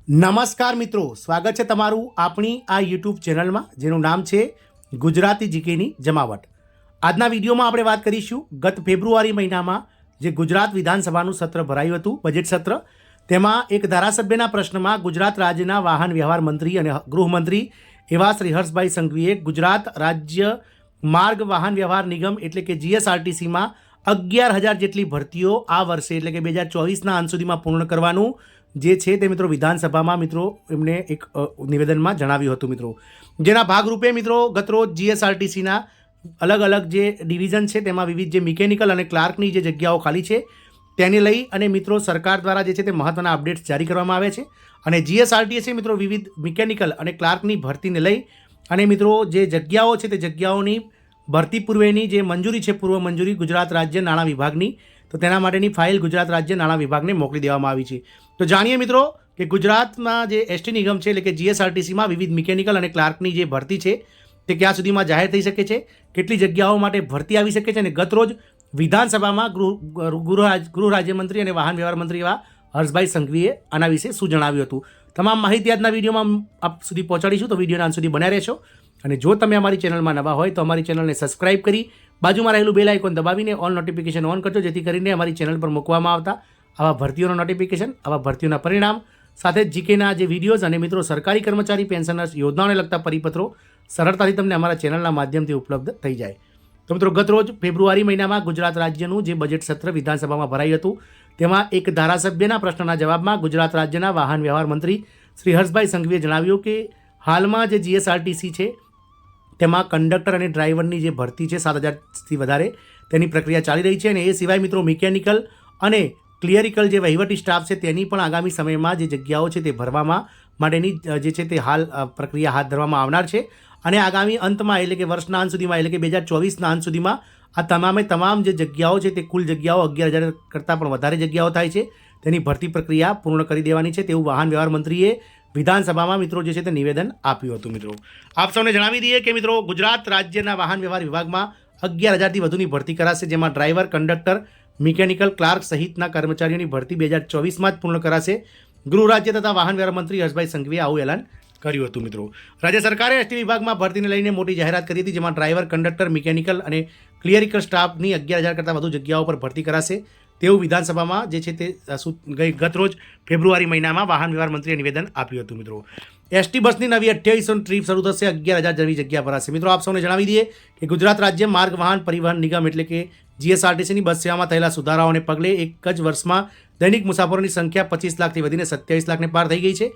નમસ્કાર મિત્રો, સ્વાગત છે તમારું આપણી આ યુટ્યુબ ચેનલમાં જેનું નામ છે ગુજરાતી જીકેની જમાવટ। આજના વિડીયોમાં આપણે વાત કરીશું ગત ફેબ્રુઆરી મહિનામાં જે ગુજરાત વિધાનસભાનું સત્ર ભરાયું હતું, બજેટ સત્ર, તેમાં એક ધારાસભ્યના પ્રશ્નમાં ગુજરાત રાજ્યના વાહન વ્યવહાર મંત્રી અને ગૃહમંત્રી એવા શ્રી હર્ષભાઈ સંઘવીએ ગુજરાત રાજ્ય માર્ગ વાહન વ્યવહાર નિગમ એટલે કે જીએસઆરટીસીમાં 11,000 જેટલી ભરતીઓ આ વર્ષે એટલે કે 2024ના અંત સુધીમાં પૂર્ણ કરવાનું જે છે તે મિત્રો વિધાનસભામાં મિત્રો એમને એક નિવેદનમાં જણાવ્યું હતું મિત્રો, જેના ભાગરૂપે મિત્રો ગતરોજ જીએસઆરટીસીના અલગ અલગ જે ડિવિઝન છે તેમાં વિવિધ જે મિકેનિકલ અને ક્લાર્કની જે જગ્યાઓ ખાલી છે તેને લઈ અને મિત્રો સરકાર દ્વારા જે છે તે મહત્ત્વના અપડેટ્સ જારી કરવામાં આવે છે અને જીએસઆરટીસી મિત્રો વિવિધ મિકેનિકલ અને ક્લાર્કની ભરતીને લઈ અને મિત્રો જે જગ્યાઓ છે તે જગ્યાઓની ભરતી પૂર્વેની જે મંજૂરી છે પૂર્વ મંજૂરી ગુજરાત રાજ્ય નાણાં વિભાગની, તો તેના માટેની ફાઇલ ગુજરાત રાજ્ય નાણાં વિભાગને મોકલી દેવામાં આવી છે। તો જાણીએ મિત્રો કે ગુજરાતમાં જે એસટી નિગમ છે એટલે કે જીએસઆરટીસીમાં વિવિધ મિકેનિકલ અને ક્લાર્કની જે ભરતી છે તે ક્યાં સુધીમાં જાહેર થઈ શકે છે, કેટલી જગ્યાઓ માટે ભરતી આવી શકે છે અને ગતરોજ વિધાનસભામાં ગૃહ રાજ્યમંત્રી અને વાહન વ્યવહાર મંત્રી એવા હર્ષભાઈ સંઘવીએ આના વિશે શું જણાવ્યું હતું, તમામ માહિતી આજના વિડીયોમાં આપ સુધી પહોંચાડીશું। તો વિડીયોના અંત સુધી બન્યા રહેશો અને જો તમે અમારી ચેનલમાં નવા હોય તો અમારી ચેનલને સબસ્ક્રાઇબ કરી બાજુમાં રહેલું બેલ આઇકોન દબાવીને ઓલ નોટિફિકેશન ઓન કરજો, જેથી કરીને અમારી ચેનલ પર મૂકવામાં આવતા આવા ભરતીઓનો નોટિફિકેશન, આવા ભરતીઓના પરિણામ સાથે જ જીકેના જે વિડીયોઝ અને મિત્રો સરકારી કર્મચારી પેન્શનર્સ યોજનાઓને લગતા પરિપત્રો સરળતાથી તમને અમારા ચેનલના માધ્યમથી ઉપલબ્ધ થઈ જાય। તો મિત્રો ગતરોજ ફેબ્રુઆરી મહિનામાં ગુજરાત રાજ્યનું જે બજેટ સત્ર વિધાનસભામાં ભરાયું હતું તેમાં એક ધારાસભ્યના પ્રશ્નના જવાબમાં ગુજરાત રાજ્યના વાહન વ્યવહાર મંત્રી શ્રી હર્ષભાઈ સંઘવીએ જણાવ્યું કે હાલમાં જે જીએસઆરટીસી છે તેમાં કંડક્ટર અને ડ્રાઈવરની જે ભરતી છે 7,000થી વધારે તેની પ્રક્રિયા ચાલી રહી છે અને એ સિવાય મિત્રો મિકેનિકલ અને ક્લિયરિકલ જે વહીવટી સ્ટાફ છે તેની પણ આગામી સમયમાં જે જગ્યાઓ છે તે ભરવામાં માટેની જે છે તે હાલ પ્રક્રિયા હાથ ધરવામાં આવનાર છે અને આગામી અંતમાં એટલે કે વર્ષના અંત સુધીમાં એટલે કે 2024ના અંત સુધીમાં આ તમામ જે જગ્યાઓ છે તે કુલ જગ્યાઓ 11,000 કરતાં પણ વધારે જગ્યાઓ થાય છે તેની ભરતી પ્રક્રિયા પૂર્ણ કરી દેવાની છે તેવું વાહન વ્યવહાર મંત્રીએ વિધાનસભામાં મિત્રો જે છે તે નિવેદન આપ્યું હતું। મિત્રો આપ સૌને જણાવી દઈએ કે મિત્રો ગુજરાત રાજ્યના વાહન વ્યવહાર વિભાગમાં 11,000થી વધુની ભરતી કરાશે, જેમાં ડ્રાઈવર, કંડક્ટર, મિકેનિકલ, ક્લાર્ક સહિતના કર્મચારીઓની ભરતી 2024માં જ પૂર્ણ કરાશે। ગૃહ રાજ્ય તથા વાહન વ્યવહાર મંત્રી હર્ષભાઈ સંઘવીએ આવું એલાન કર્યું હતું। મિત્રો રાજ્ય સરકારે એસટી વિભાગમાં ભરતીને લઈને મોટી જાહેરાત કરી હતી, જેમાં ડ્રાઈવર, કંડક્ટર, મિકેનિકલ અને ક્લિયરિકલ સ્ટાફની 11,000 કરતાં વધુ જગ્યાઓ પર ભરતી કરાશે તેવું વિધાનસભામાં જે છે તે ગતરોજ ફેબ્રુઆરી મહિનામાં વાહન વ્યવહાર મંત્રીએ નિવેદન આપ્યું હતું। મિત્રો એસટી બસની નવી 2800 ટ્રીપ શરૂ થશે, 11,000 જેવી જગ્યા ભરાશે। મિત્રો આપ સૌને જણાવી દઈએ કે ગુજરાત રાજ્ય માર્ગ વાહન પરિવહન નિગમ એટલે કે જીએસઆરટીસીની બસ સેવામાં થયેલા સુધારાઓને પગલે એક જ વર્ષમાં દૈનિક મુસાફરોની સંખ્યા 25 લાખથી વધીને 27 લાખને પાર થઈ ગઈ છે।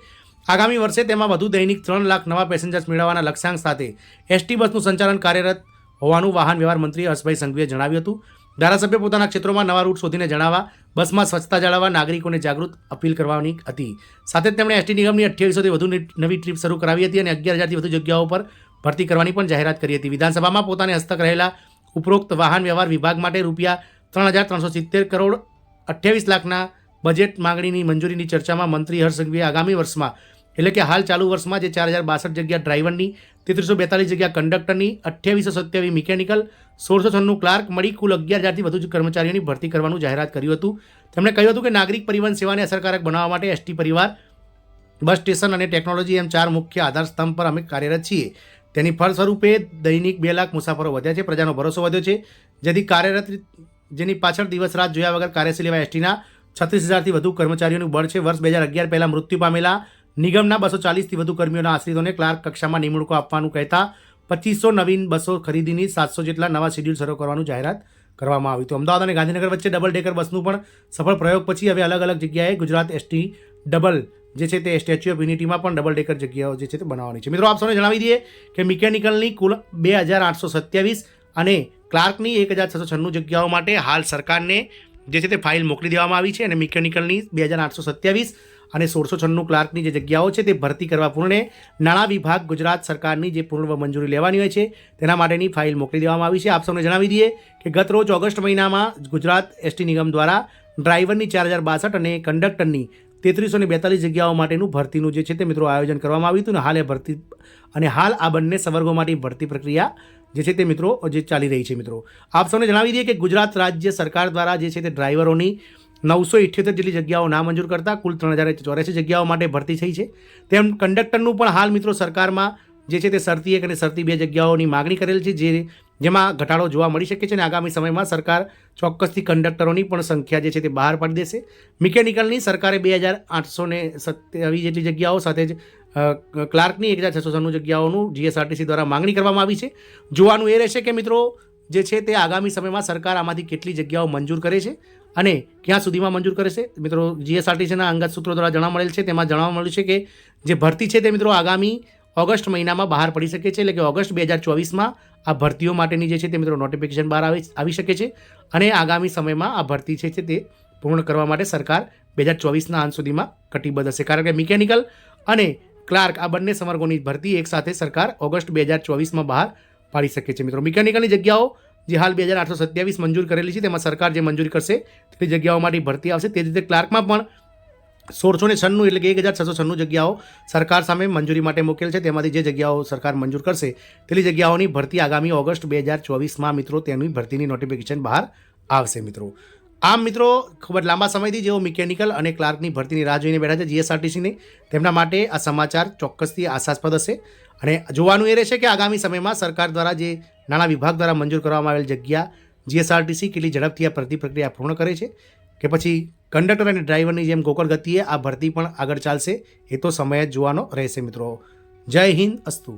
આગામી વર્ષે તેમાં વધુ દૈનિક 3 લાખ નવા પેસેન્જર્સ મેળવવાના લક્ષ્યાંક સાથે એસટી બસનું સંચાલન કાર્યરત હોવાનું વાહન વ્યવહાર મંત્રી હર્ષભાઈ સંઘવીએ જણાવ્યું હતું। ધારાસભ્ય પોતાના ક્ષેત્રોમાં નવા રૂટ શોધીને જણાવવા, બસમાં સ્વચ્છતા જાળવવા નાગરિકોને જાગૃત અપીલ કરવાની હતી। સાથે જ તેમણે એસટી નિગમની 2800થી વધુ નવી ટ્રીપ શરૂ કરાવી હતી અને 11,000થી વધુ જગ્યાઓ પર ભરતી કરવાની પણ જાહેરાત કરી હતી। વિધાનસભામાં પોતાને હસ્તક રહેલા ઉપરોક્ત વાહન વ્યવહાર વિભાગ માટે રૂપિયા 3,370 કરોડ 28 લાખના બજેટ માંગણીની મંજૂરીની ચર્ચામાં મંત્રી હર્ષ સંઘવીએ આગામી વર્ષમાં એટલે કે હાલ ચાલુ વર્ષમાં જે 4,062 જગ્યા ડ્રાઈવરની, 342 જગ્યા કંડક્ટરની, 2827 મિકેનિકલ, 1696 ક્લાર્ક મળી કુલ 11,000થી વધુ કર્મચારીઓની ભરતી કરવાનું જાહેરાત કર્યું હતું। તેમણે કહ્યું હતું કે નાગરિક પરિવહન સેવાને અસરકારક બનાવવા માટે એસટી પરિવાર, બસ સ્ટેશન અને ટેકનોલોજી એમ 4 મુખ્ય આધાર સ્તંભ પર અમે કાર્યરત છીએ। તેની ફળ સ્વરૂપે દૈનિક 2 લાખ મુસાફરો વધ્યા છે, પ્રજાનો ભરોસો વધ્યો છે, જેથી કાર્યરત જેની પાછળ દિવસ રાત જોયા વગર કાર્યશીલ એવા એસટીના 36,000થી વધુ કર્મચારીઓનું બળ છે। વર્ષ 2011 પહેલાં મૃત્યુ પામેલા નિગમના 240થી વધુ કર્મીઓના આશ્રિતોને ક્લાર્ક કક્ષામાં નિમણૂકો આપવાનું કહેતા 2500 નવીન બસો ખરીદીની 700 જેટલા નવા શેડ્યુલ શરૂ કરવાનું જાહેરાત કરવામાં આવ્યું હતું। અમદાવાદ અને ગાંધીનગર વચ્ચે ડબલ ડેકર બસનું પણ સફળ પ્રયોગ પછી હવે અલગ અલગ જગ્યાએ ગુજરાત એસટી ડબલ જે છે તે સ્ટેચ્યુ ઓફ યુનિટીમાં પણ ડબલ ડેકર જગ્યાઓ જે છે તે બનાવવાની છે। મિત્રો આપ સૌને જણાવી દઈએ કે મિકેનિકલની કુલ 2,827 અને ક્લાર્કની 1,696 જગ્યાઓ માટે હાલ સરકારને જે છે તે ફાઇલ મોકલી દેવામાં આવી છે અને મિકેનિકલની 2,827 અને 1696 ક્લાર્કની જે જગ્યાઓ છે તે ભરતી કરવા પૂર્ણે નાણાં વિભાગ ગુજરાત સરકારની જે પૂર્વ મંજૂરી લેવાની હોય છે તેના માટેની ફાઇલ મોકલી દેવામાં આવી છે। આપ સૌને જણાવી દઈએ કે ગત રોજ ઓગસ્ટ મહિનામાં ગુજરાત એસટી નિગમ દ્વારા ડ્રાઈવરની 4,062 અને કંડક્ટરની 342 જગ્યાઓ માટેનું ભરતીનું જે છે તે મિત્રો આયોજન કરવામાં આવ્યું હતું અને હાલ આ બંને સંવર્ગો માટે ભરતી પ્રક્રિયા જે છે તે મિત્રો જે ચાલી રહી છે। મિત્રો આપ સૌને જણાવી દઈએ કે ગુજરાત રાજ્ય સરકાર દ્વારા જે છે તે ડ્રાઈવરોની 978 જેટલી જગ્યાઓ નામંજૂર કરતા કુલ 3084 જગ્યાઓ માટે ભરતી થઈ છે. તેમ કંડક્ટરનું પણ હાલ મિત્રો સરકારમાં જે છે તે શરતી 1 અને શરતી 2 જગ્યાઓની માગણી કરેલ છે, જેમાં ઘટાડો જોવા મળી શકે છે અને આગામી સમયમાં સરકાર ચોક્કસથી કંડક્ટરોની પણ સંખ્યા જે છે તે બહાર પાડી દેશે. મિકેનિકલની સરકારે 2827 જેટલી જગ્યાઓ સાથે જ ક્લાર્કની 1696 જગ્યાઓનું જીએસઆરટીસી દ્વારા માંગણી કરવામાં આવી છે. જોવાનું એ રહેશે કે મિત્રો જે છે તે આગામી સમયમાં સરકાર આમાંથી કેટલી જગ્યાઓ મંજૂર કરે છે અને ક્યાં સુધીમાં મંજૂર કરે છે. મિત્રો જીએસઆરટીસીના અંગત સૂત્રો દ્વારા જાણવા મળેલ છે, તેમાં જાણવા મળ્યું છે કે જે ભરતી છે તે મિત્રો આગામી ઓગસ્ટ મહિનામાં બહાર પડી શકે છે, એટલે કે ઓગસ્ટ 2024માં આ ભરતીઓ માટેની જે છે તે મિત્રો નોટિફિકેશન બહાર આવી શકે છે અને આગામી સમયમાં આ ભરતી છે તે પૂર્ણ કરવા માટે સરકાર 2024ના અંત સુધીમાં કટિબદ્ધ હશે. કારણ કે મિકેનિકલ અને ક્લાર્ક આ બંને સમર્ગોની ભરતી એકસાથે સરકાર ઓગસ્ટ 2024માં બહાર પાડી શકે છે. મિત્રો મિકેનિકલની જગ્યાઓ જે હાલ 2827 મંજૂર કરેલી છે, તેમાં સરકાર જે મંજૂરી કરશે તે જગ્યાઓ માટે ભરતી આવશે. તે જ રીતે ક્લાર્કમાં પણ 1696 એટલે કે 1696 જગ્યાઓ સરકાર સામે મંજૂરી માટે મૂકેલ છે. તેમાંથી જે જગ્યાઓ સરકાર મંજૂર કરશે તેટલી જગ્યાઓની ભરતી આગામી ઓગસ્ટ 2024માં મિત્રો તેની ભરતીની નોટિફિકેશન બહાર આવશે. મિત્રો આમ મિત્રો ખૂબ જ લાંબા સમયથી જેઓ મિકેનિકલ અને ક્લાર્કની ભરતીની રાહ જોઈને બેઠા છે જીએસઆરટીસીની, તેમના માટે આ સમાચાર ચોક્કસથી આશાસ્પદ હશે અને જોવાનું એ રહેશે કે આગામી સમયમાં સરકાર દ્વારા જે નાણાં વિભાગ દ્વારા મંજૂર કરવામાં આવેલ જગ્યા જીએસઆરટીસી કેટલી ઝડપથી આ ભરતી પ્રક્રિયા પૂર્ણ કરે છે કે પછી કંડક્ટર અને ડ્રાઈવરની જેમ ગોકળ ગતિએ આ ભરતી પણ આગળ ચાલશે, એ તો સમય જ જોવાનો રહેશે. મિત્રો જય હિન્દ, અસ્તુ.